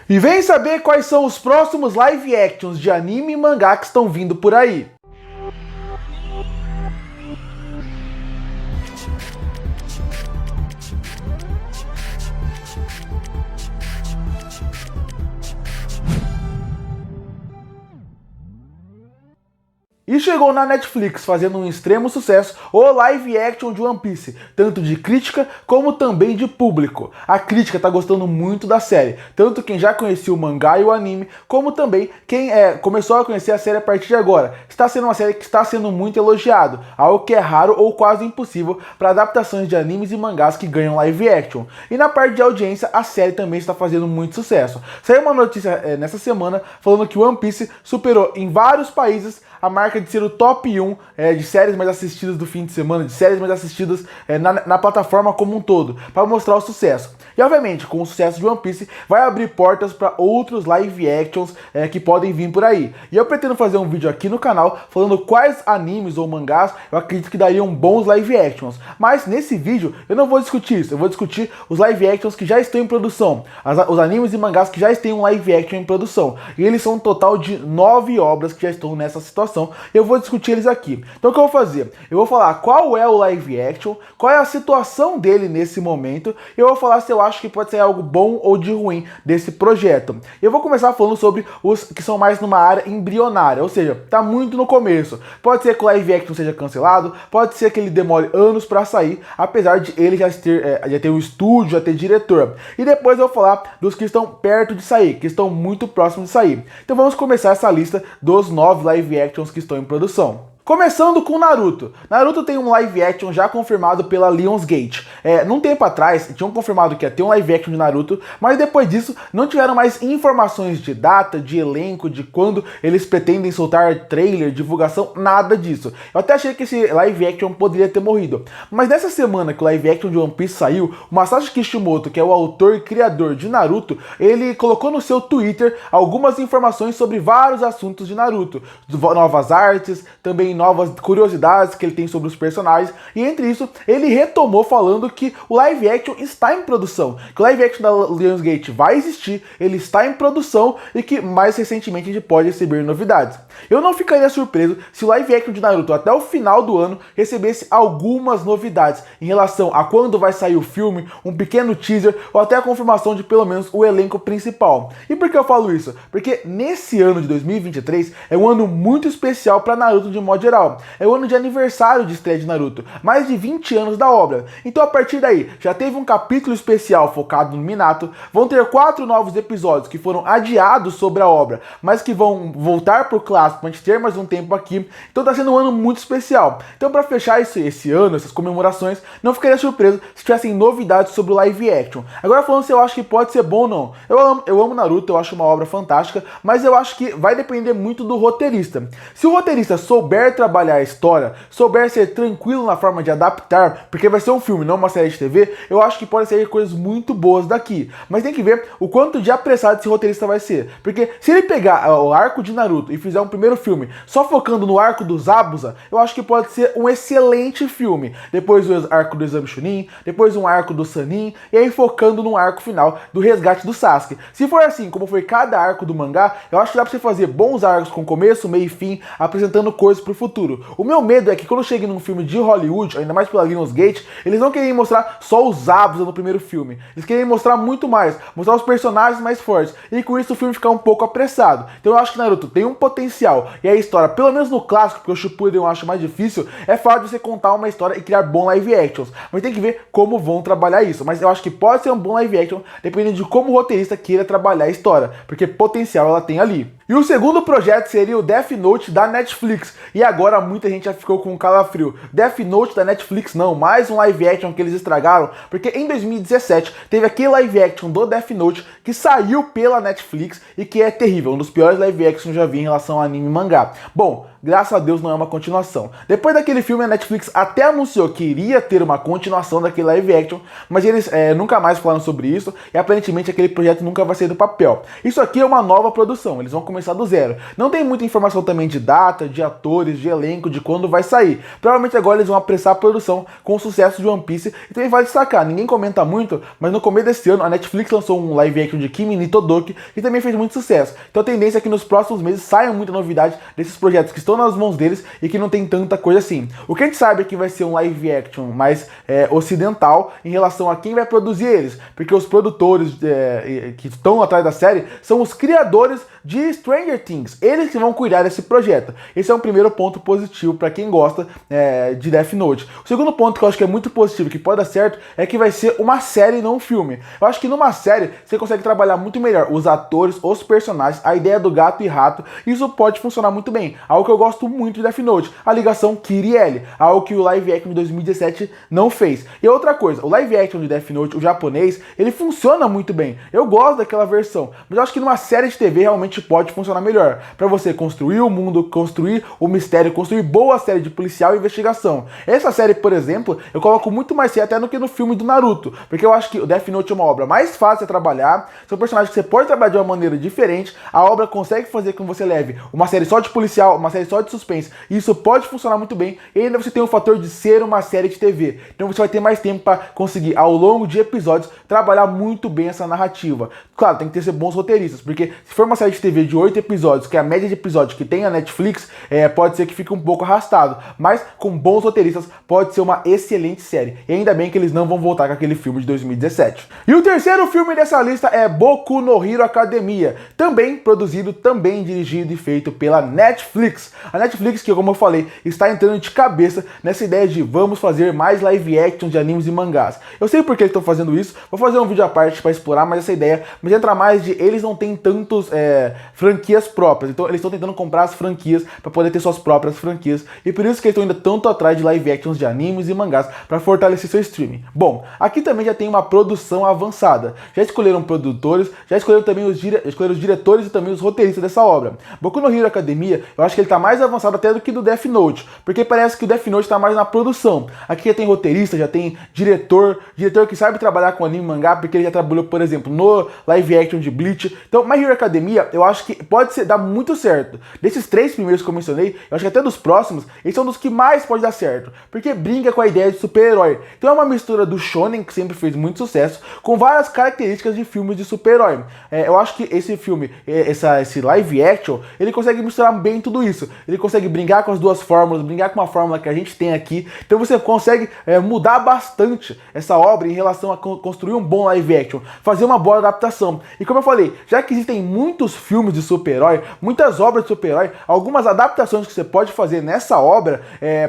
E vem saber quais são os próximos live actions de anime e mangá que estão vindo por aí. E chegou na Netflix, fazendo um extremo sucesso, o live action de One Piece, tanto de crítica como também de público. A crítica tá gostando muito da série, tanto quem já conhecia o mangá e o anime, como também quem começou a conhecer a série a partir de agora. Está sendo uma série que está sendo muito elogiado, algo que é raro ou quase impossível para adaptações de animes e mangás que ganham live action. E na parte de audiência, a série também está fazendo muito sucesso. Saiu uma notícia nessa semana falando que One Piece superou em vários países a marca de ser o top 1 de séries mais assistidas do fim de semana, de séries mais assistidas na plataforma como um todo, para mostrar o sucesso. E obviamente, com o sucesso de One Piece, vai abrir portas para outros live actions que podem vir por aí. E eu pretendo fazer um vídeo aqui no canal falando quais animes ou mangás eu acredito que dariam bons live actions. Mas nesse vídeo eu não vou discutir isso, eu vou discutir os live actions que já estão em produção, os animes e mangás que já têm um live action em produção. E eles são um total de 9 obras que já estão nessa situação. Eu vou discutir eles aqui. Então o que eu vou fazer? Eu vou falar qual é o live action, qual é a situação dele nesse momento, e eu vou falar se eu acho que pode ser algo bom ou de ruim desse projeto. Eu vou começar falando sobre os que são mais numa área embrionária, ou seja, tá muito no começo. Pode ser que o live action seja cancelado, pode ser que ele demore anos para sair, apesar de ele já ter um estúdio, já ter diretor. E depois eu vou falar dos que estão perto de sair, que estão muito próximos de sair. Então vamos começar essa lista dos 9 live actions que estão em produção. Começando com Naruto. Naruto tem um live action já confirmado pela Lionsgate. Num tempo atrás, tinham confirmado que ia ter um live action de Naruto, mas depois disso não tiveram mais informações de data, de elenco, de quando eles pretendem soltar trailer, divulgação, nada disso. Eu até achei que esse live action poderia ter morrido. Mas nessa semana que o live action de One Piece saiu, o Masashi Kishimoto, que é o autor e criador de Naruto, ele colocou no seu Twitter algumas informações sobre vários assuntos de Naruto. Novas artes, também novas curiosidades que ele tem sobre os personagens, e entre isso ele retomou falando que o live action está em produção, que o live action da Lionsgate vai existir, ele está em produção e que mais recentemente a gente pode receber novidades. Eu não ficaria surpreso se o live action de Naruto até o final do ano recebesse algumas novidades em relação a quando vai sair o filme, um pequeno teaser ou até a confirmação de pelo menos o elenco principal. E por que eu falo isso? Porque nesse ano de 2023 é um ano muito especial para Naruto de modo geral. É o ano de aniversário de estreia de Naruto, mais de 20 anos da obra. Então a partir daí, já teve um capítulo especial focado no Minato, vão ter 4 novos episódios que foram adiados sobre a obra, mas que vão voltar pro clássico pra gente ter mais um tempo aqui. Então tá sendo um ano muito especial. Então para fechar esse ano, essas comemorações, não ficaria surpreso se tivessem novidades sobre o live action. Agora falando se eu acho que pode ser bom ou não. Eu amo Naruto, eu acho uma obra fantástica, mas eu acho que vai depender muito do roteirista. Se o roteirista souber trabalhar a história, souber ser tranquilo na forma de adaptar, porque vai ser um filme, não uma série de TV, eu acho que pode sair coisas muito boas daqui. Mas tem que ver o quanto de apressado esse roteirista vai ser. Porque se ele pegar o arco de Naruto e fizer um primeiro filme só focando no arco do Zabuza, eu acho que pode ser um excelente filme. Depois o arco do Exame Chunin, depois um arco do Sannin, e aí focando no arco final do resgate do Sasuke. Se for assim, como foi cada arco do mangá, eu acho que dá pra você fazer bons arcos com começo, meio e fim, apresentando coisas pro futuro. O meu medo é que quando chegue num filme de Hollywood, ainda mais pela Lionsgate, eles não querem mostrar só os Zabuza no primeiro filme. Eles querem mostrar muito mais, mostrar os personagens mais fortes, e com isso o filme ficar um pouco apressado. Então eu acho que Naruto tem um potencial, e a história, pelo menos no clássico, porque o Shippuden eu acho mais difícil, é fácil de você contar uma história e criar bons live actions. Mas tem que ver como vão trabalhar isso. Mas eu acho que pode ser um bom live action, dependendo de como o roteirista queira trabalhar a história, porque potencial ela tem ali. E o segundo projeto seria o Death Note da Netflix. E agora muita gente já ficou com um calafrio. Death Note da Netflix não, mais um live action que eles estragaram, porque em 2017 teve aquele live action do Death Note que saiu pela Netflix e que é terrível, um dos piores live actions que eu já vi em relação a anime e mangá. Bom, graças a Deus não é uma continuação. Depois daquele filme, a Netflix até anunciou que iria ter uma continuação daquele live action, mas eles nunca mais falaram sobre isso e aparentemente aquele projeto nunca vai sair do papel. Isso aqui é uma nova produção, eles vão começar do zero. Não tem muita informação também de data, de atores, de elenco, de quando vai sair. Provavelmente agora eles vão apressar a produção com o sucesso de One Piece. E também vale destacar, ninguém comenta muito, mas no começo desse ano a Netflix lançou um live action de Kimi ni Todoke, que também fez muito sucesso. Então a tendência é que nos próximos meses saia muita novidade desses projetos que estão nas mãos deles e que não tem tanta coisa assim. O que a gente sabe é que vai ser um live action mais ocidental em relação a quem vai produzir eles, porque os produtores que estão atrás da série são os criadores de Stranger Things, eles que vão cuidar desse projeto. Esse é um primeiro ponto positivo para quem gosta de Death Note. O segundo ponto que eu acho que é muito positivo, que pode dar certo, é que vai ser uma série e não um filme. Eu acho que numa série você consegue trabalhar muito melhor os atores, os personagens, a ideia do gato e rato, isso pode funcionar muito bem. Algo que eu gosto muito de Death Note, a ligação Kira e L, algo que o live action de 2017 não fez. E outra coisa, o live action de Death Note, o japonês, ele funciona muito bem. Eu gosto daquela versão, mas eu acho que numa série de TV realmente pode funcionar melhor, para você construir o mundo, construir o mistério, construir boa série de policial e investigação. Essa série, por exemplo, eu coloco muito mais até do que no filme do Naruto, porque eu acho que o Death Note é uma obra mais fácil de trabalhar, são personagens que você pode trabalhar de uma maneira diferente, a obra consegue fazer com que você leve uma série só de policial, uma série só de suspense, e isso pode funcionar muito bem, e ainda você tem o fator de ser uma série de TV, então você vai ter mais tempo para conseguir, ao longo de episódios, trabalhar muito bem essa narrativa. Claro, tem que ter bons roteiristas, porque se for uma série de TV de 8 episódios, que é a média de episódios que tem a Netflix, pode ser que fique um pouco arrastado, mas com bons roteiristas pode ser uma excelente série, e ainda bem que eles não vão voltar com aquele filme de 2017. E o terceiro filme dessa lista é Boku no Hero Academia, também produzido, também dirigido e feito pela Netflix. A Netflix, que como eu falei, está entrando de cabeça nessa ideia de vamos fazer mais live action de animes e mangás. Eu sei por que eles estão fazendo isso, vou fazer um vídeo à parte para explorar mais essa ideia, mas entra mais de eles não têm tantos franquias próprias, então eles estão tentando comprar as franquias para poder ter suas próprias franquias, e por isso que eles estão indo tanto atrás de live actions de animes e mangás para fortalecer seu streaming. Bom, aqui também já tem uma produção avançada, já escolheram produtores, já escolheram também os diretores e também os roteiristas dessa obra. Boku no Hero Academia, eu acho que ele está mais avançado até do que do Death Note, porque parece que o Death Note está mais na produção. Aqui já tem roteirista, já tem diretor que sabe trabalhar com anime e mangá, porque ele já trabalhou, por exemplo, no live action de Bleach. Então, My Hero Academia, eu acho que pode dar muito certo. Desses 3 primeiros que eu mencionei, eu acho que até dos próximos, eles são dos que mais pode dar certo, porque brinca com a ideia de super-herói. Então é uma mistura do shonen, que sempre fez muito sucesso, com várias características de filmes de super-herói. Eu acho que esse filme, esse live action, ele consegue misturar bem tudo isso. Ele consegue brincar com as duas fórmulas, brincar com uma fórmula que a gente tem aqui. Então você consegue mudar bastante essa obra em relação a construir um bom live action, fazer uma boa adaptação. E como eu falei, já que existem muitos filmes de super-herói, muitas obras de super-herói, algumas adaptações que você pode fazer nessa obra,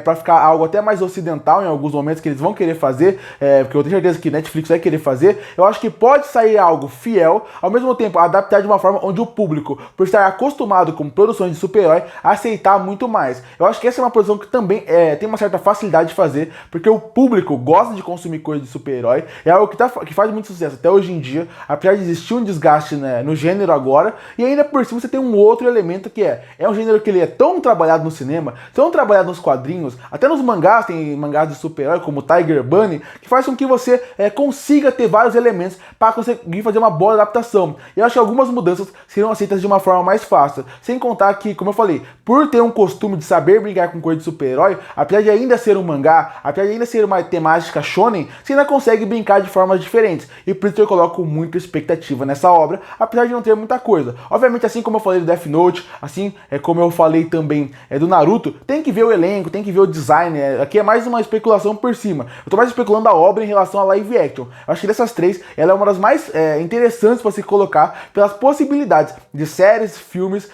para ficar algo até mais ocidental em alguns momentos que eles vão querer fazer, porque eu tenho certeza que Netflix vai querer fazer, eu acho que pode sair algo fiel, ao mesmo tempo adaptar de uma forma onde o público, por estar acostumado com produções de super-herói, aceitar muito mais. Eu acho que essa é uma produção que também tem uma certa facilidade de fazer, porque o público gosta de consumir coisas de super-herói, é algo que faz muito sucesso até hoje em dia, apesar de existir um desgaste, né, no gênero agora, e ainda por cima você tem um outro elemento que é um gênero que ele é tão trabalhado no cinema, tão trabalhado nos quadrinhos, até nos mangás, tem mangás de super-herói como Tiger Bunny, que faz com que você consiga ter vários elementos para conseguir fazer uma boa adaptação. E eu acho que algumas mudanças serão aceitas de uma forma mais fácil, sem contar que, como eu falei, por ter um costume de saber brincar com coisa de super-herói, apesar de ainda ser um mangá, apesar de ainda ser uma temática shonen, você ainda consegue brincar de formas diferentes, e por isso eu coloco muita expectativa nessa obra, apesar de não ter muita coisa. Obviamente, assim como eu falei do Death Note, assim como eu falei também do Naruto, tem que ver o elenco, tem que ver o design, aqui é mais uma especulação por cima. Eu tô mais especulando a obra em relação a live action. Eu acho que dessas três, ela é uma das mais interessantes para se colocar pelas possibilidades de séries, filmes,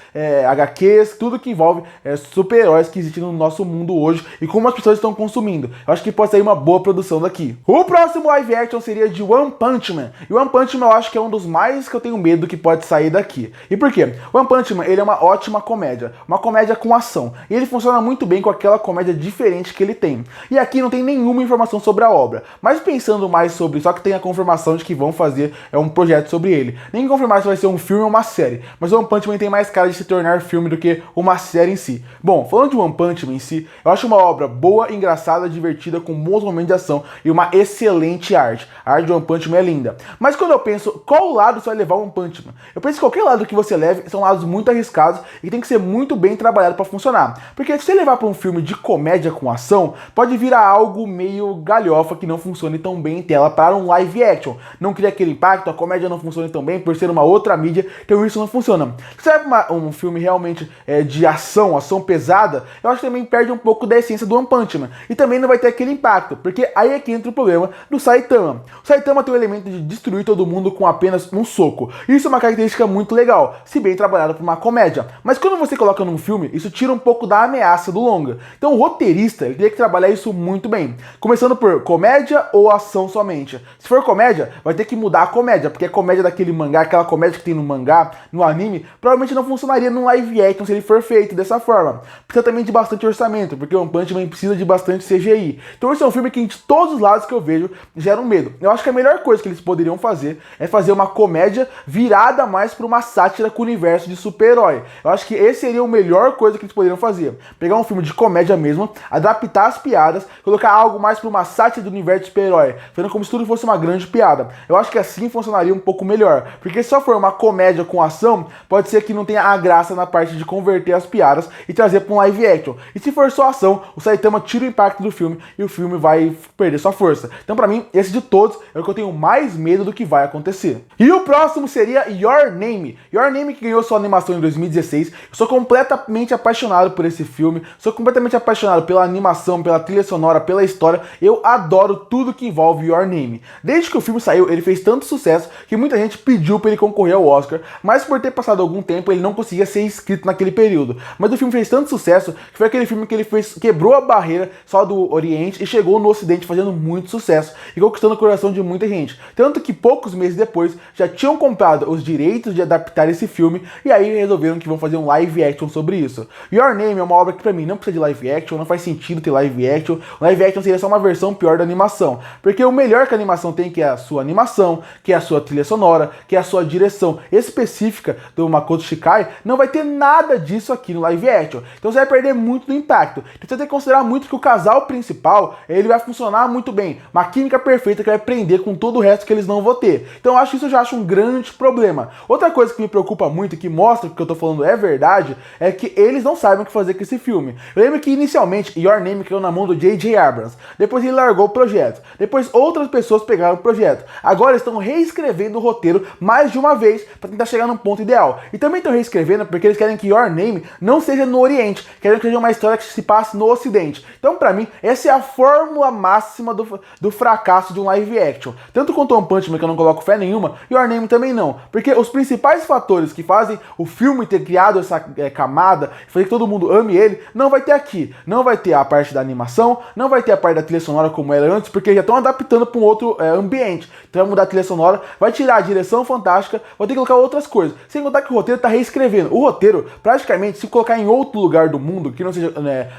HQs, tudo que envolve super-heróis que existem no nosso mundo hoje e como as pessoas estão consumindo. Eu acho que pode sair uma boa produção daqui. O próximo live action seria de One Punch Man. E One Punch Man eu acho que é um dos mais que eu tenho medo que pode sair daqui. E por quê? One Punch Man, ele é uma ótima comédia. Uma comédia com ação. E ele funciona muito bem com aquela comédia diferente que ele tem. E aqui não tem nenhuma informação sobre a obra. Mas pensando mais sobre, só que tem a confirmação de que vão fazer um projeto sobre ele. Nem confirmar se vai ser um filme ou uma série. Mas One Punch Man tem mais cara de se tornar filme do que uma série em si. Bom, falando de One Punch Man em si, eu acho uma obra boa, engraçada, divertida, com bons momentos de ação e uma excelente arte. A arte de One Punch Man é linda. Mas quando eu penso, qual lado você vai levar One Punch Man? Eu penso que qualquer lado que você leve são lados muito arriscados e tem que ser muito bem trabalhado para funcionar. Porque se você levar para um filme de comédia com ação, pode virar algo meio galhofa que não funcione tão bem em tela para um live action. Não cria aquele impacto, a comédia não funciona tão bem por ser uma outra mídia, então isso não funciona. Se você vai para um filme realmente de ação pesada, eu acho que também perde um pouco da essência do One Punch Man. E também não vai ter aquele impacto, porque aí é que entra o problema do Saitama. O Saitama tem o elemento de destruir todo mundo com apenas um soco. Isso é uma característica muito legal, se bem trabalhada por uma comédia. Mas quando você coloca num filme, isso tira um pouco da ameaça do longa. Então o roteirista, ele teria que trabalhar isso muito bem. Começando por comédia ou ação somente. Se for comédia, vai ter que mudar a comédia, porque a comédia daquele mangá, aquela comédia que tem no mangá, no anime, provavelmente não funcionaria num live action se ele for feito dessa forma. Precisa também de bastante orçamento, porque o One Punch Man precisa de bastante CGI. Então esse é um filme que de todos os lados que eu vejo gera um medo. Eu acho que a melhor coisa que eles poderiam fazer é fazer uma comédia virada mais para uma sátira com o universo de super-herói. Eu acho que esse seria a melhor coisa que eles poderiam fazer. Pegar um filme de comédia mesmo, adaptar as piadas, colocar algo mais para uma sátira do universo de super-herói, fazendo como se tudo fosse uma grande piada. Eu acho que assim funcionaria um pouco melhor, porque se só for uma comédia com ação, pode ser que não tenha a graça na parte de converter as piadas e trazer para um live action. E se for só ação, o Saitama tira o impacto do filme e o filme vai perder sua força. Então para mim, esse de todos é o que eu tenho mais medo do que vai acontecer. E o próximo seria Your Name. Your Name, que ganhou sua animação em 2016. Eu sou completamente apaixonado por esse filme, sou completamente apaixonado pela animação, pela trilha sonora, pela história. Eu adoro tudo que envolve Your Name. Desde que o filme saiu, ele fez tanto sucesso que muita gente pediu para ele concorrer ao Oscar, mas por ter passado algum tempo, ele não conseguia ser inscrito naquele período. Mas o filme fez tanto sucesso que foi aquele filme que ele fez, quebrou a barreira só do Oriente e chegou no Ocidente fazendo muito sucesso e conquistando o coração de muita gente. Tanto que poucos meses depois já tinham comprado os direitos de adaptar esse filme e aí resolveram que vão fazer um live action sobre isso. Your Name é uma obra que pra mim não precisa de live action, não faz sentido ter live action. Live action seria só uma versão pior da animação, porque o melhor que a animação tem, que é a sua animação, que é a sua trilha sonora, que é a sua direção específica do Makoto Shinkai, não vai ter nada disso aqui no live action. Então você vai perder muito do impacto. Então você tem que considerar muito que o casal principal, ele vai funcionar muito bem, uma química perfeita que vai prender com todo o resto que eles não vão ter. Então eu acho isso, eu já acho um grande problema. Outra coisa que me preocupa muito, que mostra que o que eu tô falando é verdade, é que eles não sabem o que fazer com esse filme. Eu lembro que inicialmente Your Name caiu na mão do J.J. Abrams, depois ele largou o projeto, depois outras pessoas pegaram o projeto. Agora estão reescrevendo o roteiro mais de uma vez para tentar chegar num ponto ideal. E também estão reescrevendo porque eles querem que Your Name não seja no Oriente, querem que seja uma história que se passe no Ocidente. Então pra mim, essa é a fórmula máxima do fracasso de um live action. Tanto quanto One Punch Man, que eu não coloco fé nenhuma, Your Name também não. Porque os principais fatores que fazem o filme ter criado essa camada, fazer que todo mundo ame ele, não vai ter aqui. Não vai ter a parte da animação, não vai ter a parte da trilha sonora como era antes, porque já estão adaptando para um outro ambiente. Então vai mudar a trilha sonora, vai tirar a direção fantástica, vai ter que colocar outras coisas. Sem contar que o roteiro está reescrevendo. O roteiro, praticamente, se colocar em outro lugar do mundo, que não seja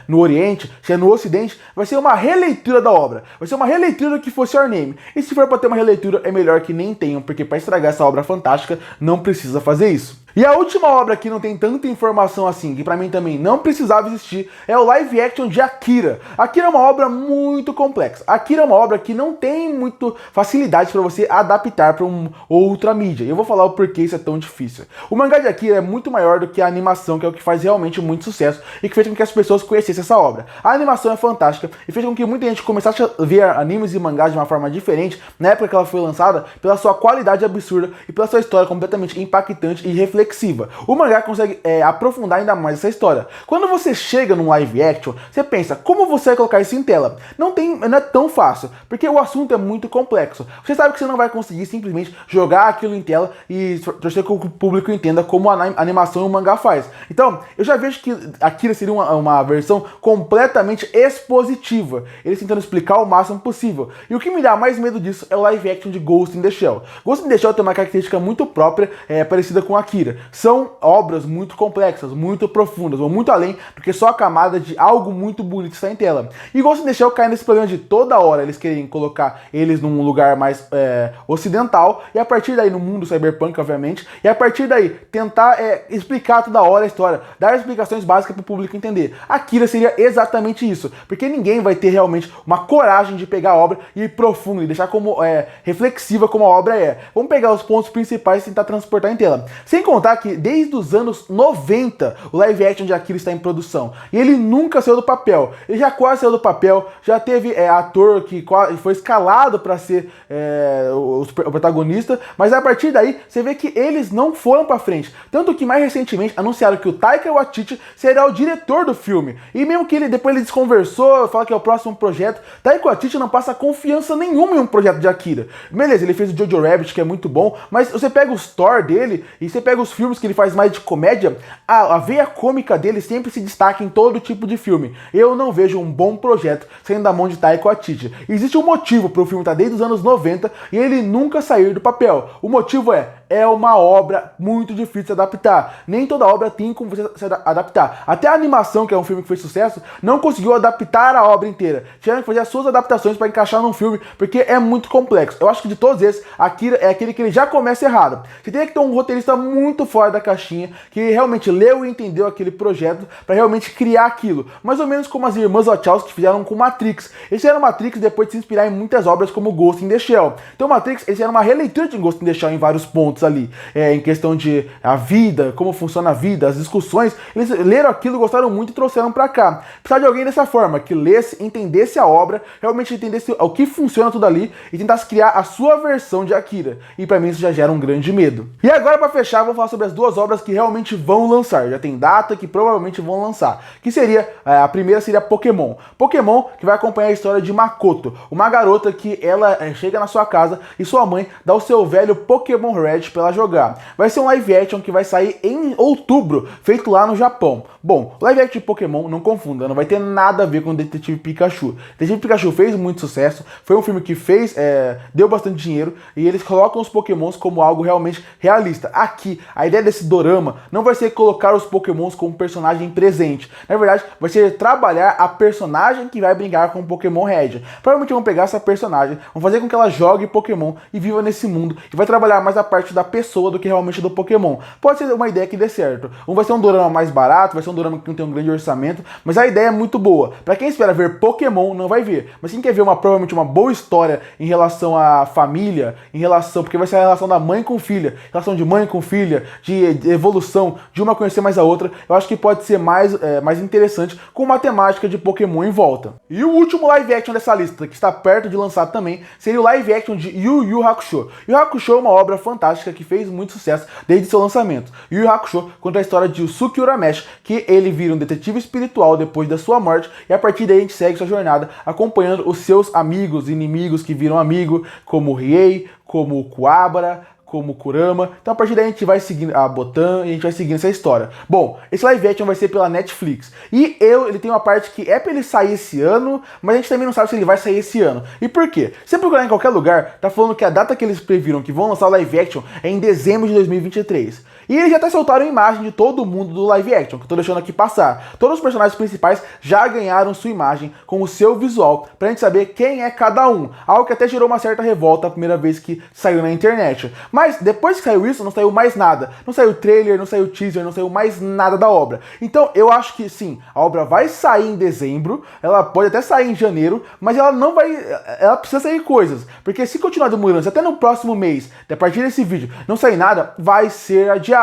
no Oriente, seja no Ocidente, vai ser uma releitura da obra. Vai ser uma releitura do que fosse Your Name. E se for para ter uma releitura, é melhor que nem tenham, porque para estragar essa obra fantástica, não precisa fazer isso. E a última obra que não tem tanta informação assim, que pra mim também não precisava existir, é o live action de Akira. Akira é uma obra muito complexa. Akira é uma obra que não tem muito facilidade para você adaptar para outra mídia. E eu vou falar o porquê isso é tão difícil. O mangá de Akira é muito maior do que a animação, que é o que faz realmente muito sucesso e que fez com que as pessoas conhecessem essa obra. A animação é fantástica e fez com que muita gente começasse a ver animes e mangás de uma forma diferente na época que ela foi lançada, pela sua qualidade absurda e pela sua história completamente impactante e reflexiva. O mangá consegue aprofundar ainda mais essa história. Quando você chega num live action, você pensa, como você vai colocar isso em tela? Não é tão fácil, porque o assunto é muito complexo. Você sabe que você não vai conseguir simplesmente jogar aquilo em tela e torcer que o público entenda como a animação e o mangá faz. Então, eu já vejo que Akira seria uma versão completamente expositiva, eles tentando explicar o máximo possível. E o que me dá mais medo disso é o live action de Ghost in the Shell. Ghost in the Shell tem uma característica muito própria, parecida com Akira. São obras muito complexas, muito profundas, vão muito além do que só a camada de algo muito bonito está em tela. E Ghost in the Shell cai nesse problema de toda hora eles querem colocar eles num lugar mais ocidental, e a partir daí, no mundo cyberpunk, obviamente, e a partir daí tentar explicar toda hora a história, dar explicações básicas para o público entender. Akira seria exatamente isso, porque ninguém vai ter realmente uma coragem de pegar a obra e ir profundo, e deixar como reflexiva como a obra é. Vamos pegar os pontos principais e tentar transportar em tela. Sem contar contar que desde os anos 90 o live action de Akira está em produção. E ele nunca saiu do papel. Ele já quase saiu do papel, já teve ator que foi escalado para ser o protagonista, mas a partir daí você vê que eles não foram para frente. Tanto que mais recentemente anunciaram que o Taika Waititi será o diretor do filme. E mesmo que depois ele desconversou, fala que é o próximo projeto, Taika Waititi não passa confiança nenhuma em um projeto de Akira. Beleza, ele fez o Jojo Rabbit, que é muito bom, mas você pega os Thor dele e você pega os filmes que ele faz mais de comédia, a veia cômica dele sempre se destaca em todo tipo de filme. Eu não vejo um bom projeto saindo da mão de Taika Waititi. Existe um motivo para o filme estar desde os anos 90 e ele nunca sair do papel. O motivo é uma obra muito difícil de se adaptar. Nem toda obra tem como você se adaptar. Até a animação, que é um filme que fez sucesso, não conseguiu adaptar a obra inteira. Tiveram que fazer as suas adaptações para encaixar num filme, porque é muito complexo. Eu acho que de todos esses, Akira é aquele que ele já começa errado. Você tem que ter um roteirista muito fora da caixinha, que realmente leu e entendeu aquele projeto para realmente criar aquilo. Mais ou menos como as irmãs Wachowski fizeram com Matrix. Eles fizeram Matrix depois de se inspirar em muitas obras como Ghost in the Shell. Então Matrix, eles fizeram uma releitura de Ghost in the Shell em vários pontos ali. Em questão de a vida, como funciona a vida, as discussões. Eles leram aquilo, gostaram muito e trouxeram para cá. Precisava de alguém dessa forma, que lesse, entendesse a obra, realmente entendesse o que funciona tudo ali e tentasse criar a sua versão de Akira. E para mim isso já gera um grande medo. E agora, para fechar, vou falar sobre as duas obras que realmente vão lançar. Já tem data que provavelmente vão lançar. Que seria, a primeira seria Pokémon. Pokémon, que vai acompanhar a história de Makoto, uma garota que ela chega na sua casa e sua mãe dá o seu velho Pokémon Red para ela jogar. Vai ser um live action que vai sair em outubro, feito lá no Japão. Bom, live action de Pokémon, não confunda, não vai ter nada a ver com o Detetive Pikachu. Detetive Pikachu fez muito sucesso, foi um filme que deu bastante dinheiro e eles colocam os Pokémons como algo realmente realista. Aqui, a ideia desse dorama não vai ser colocar os Pokémons como personagem presente. Na verdade, vai ser trabalhar a personagem que vai brincar com o Pokémon Red. Provavelmente vão pegar essa personagem, vão fazer com que ela jogue Pokémon e viva nesse mundo. E vai trabalhar mais a parte da pessoa do que realmente do Pokémon. Pode ser uma ideia que dê certo. Vai ser um dorama mais barato, vai ser um dorama que não tem um grande orçamento, mas a ideia é muito boa. Pra quem espera ver Pokémon, não vai ver. Mas quem quer ver provavelmente uma boa história em relação à família, porque vai ser a relação da mãe com filha, relação de mãe com filha, de evolução, de uma conhecer mais a outra, eu acho que pode ser mais interessante com uma temática de Pokémon em volta. E o último live action dessa lista, que está perto de lançar também, seria o live action de Yu Yu Hakusho. Yu Yu Hakusho é uma obra fantástica que fez muito sucesso desde seu lançamento. Yu Yu Hakusho conta a história de Yusuke Urameshi, que ele vira um detetive espiritual depois da sua morte, e a partir daí a gente segue sua jornada acompanhando os seus amigos, inimigos que viram amigo, como o Riei, como o Kuwabara, como Kurama. Então a partir daí a gente vai seguindo a Botan e a gente vai seguindo essa história. Bom, esse live action vai ser pela Netflix. E ele tem uma parte que é pra ele sair esse ano, mas a gente também não sabe se ele vai sair esse ano. E por quê? Se você procurar em qualquer lugar, tá falando que a data que eles previram que vão lançar o live action é em dezembro de 2023. E eles já até soltaram a imagem de todo mundo do live action, que eu tô deixando aqui passar. Todos os personagens principais já ganharam sua imagem com o seu visual, pra gente saber quem é cada um. Algo que até gerou uma certa revolta a primeira vez que saiu na internet. Mas depois que saiu isso, não saiu mais nada. Não saiu trailer, não saiu teaser, não saiu mais nada da obra. Então eu acho que sim, a obra vai sair em dezembro, ela pode até sair em janeiro, mas ela não vai... Ela precisa sair coisas. Porque se continuar demorando, se até no próximo mês, a partir desse vídeo, não sair nada, vai ser adiado.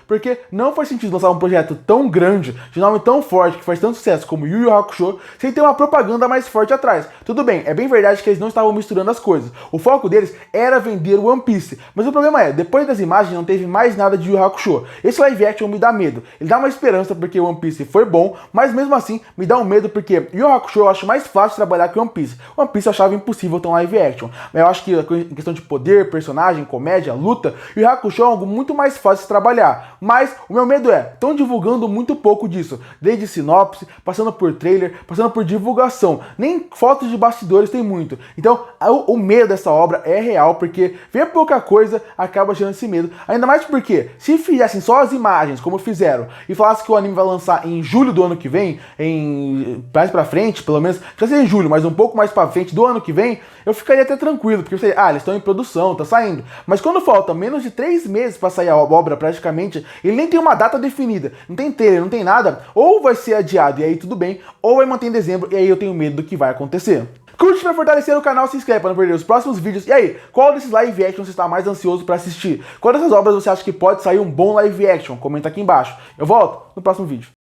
Porque não faz sentido lançar um projeto tão grande, de nome tão forte, que faz tanto sucesso como Yu Yu Hakusho, sem ter uma propaganda mais forte atrás. Tudo bem, é bem verdade que eles não estavam misturando as coisas. O foco deles era vender o One Piece. Mas o problema é, depois das imagens não teve mais nada de Yu Yu Hakusho. Esse live action me dá medo. Ele dá uma esperança porque o One Piece foi bom, mas mesmo assim me dá um medo porque Yu Yu Hakusho eu acho mais fácil trabalhar que One Piece. One Piece eu achava impossível ter um live action. Eu acho que em questão de poder, personagem, comédia, luta, Yu Yu Hakusho é algo muito mais fácil de trabalhar. Mas o meu medo estão divulgando muito pouco disso. Desde sinopse, passando por trailer, passando por divulgação. Nem fotos de bastidores tem muito. Então o medo dessa obra é real, porque ver pouca coisa acaba gerando esse medo. Ainda mais porque se fizessem só as imagens, como fizeram, e falassem que o anime vai lançar em julho do ano que vem, mais pra frente, pelo menos, já seja em julho, mas um pouco mais pra frente do ano que vem, eu ficaria até tranquilo, porque eu sei, eles estão em produção, tá saindo. Mas quando falta menos de 3 meses pra sair a obra praticamente, ele nem tem uma data definida, não tem trailer, não tem nada, ou vai ser adiado e aí tudo bem, ou vai manter em dezembro e aí eu tenho medo do que vai acontecer. Curte pra fortalecer o canal, se inscreve pra não perder os próximos vídeos. E aí, qual desses live action você está mais ansioso pra assistir? Qual dessas obras você acha que pode sair um bom live action? Comenta aqui embaixo. Eu volto no próximo vídeo.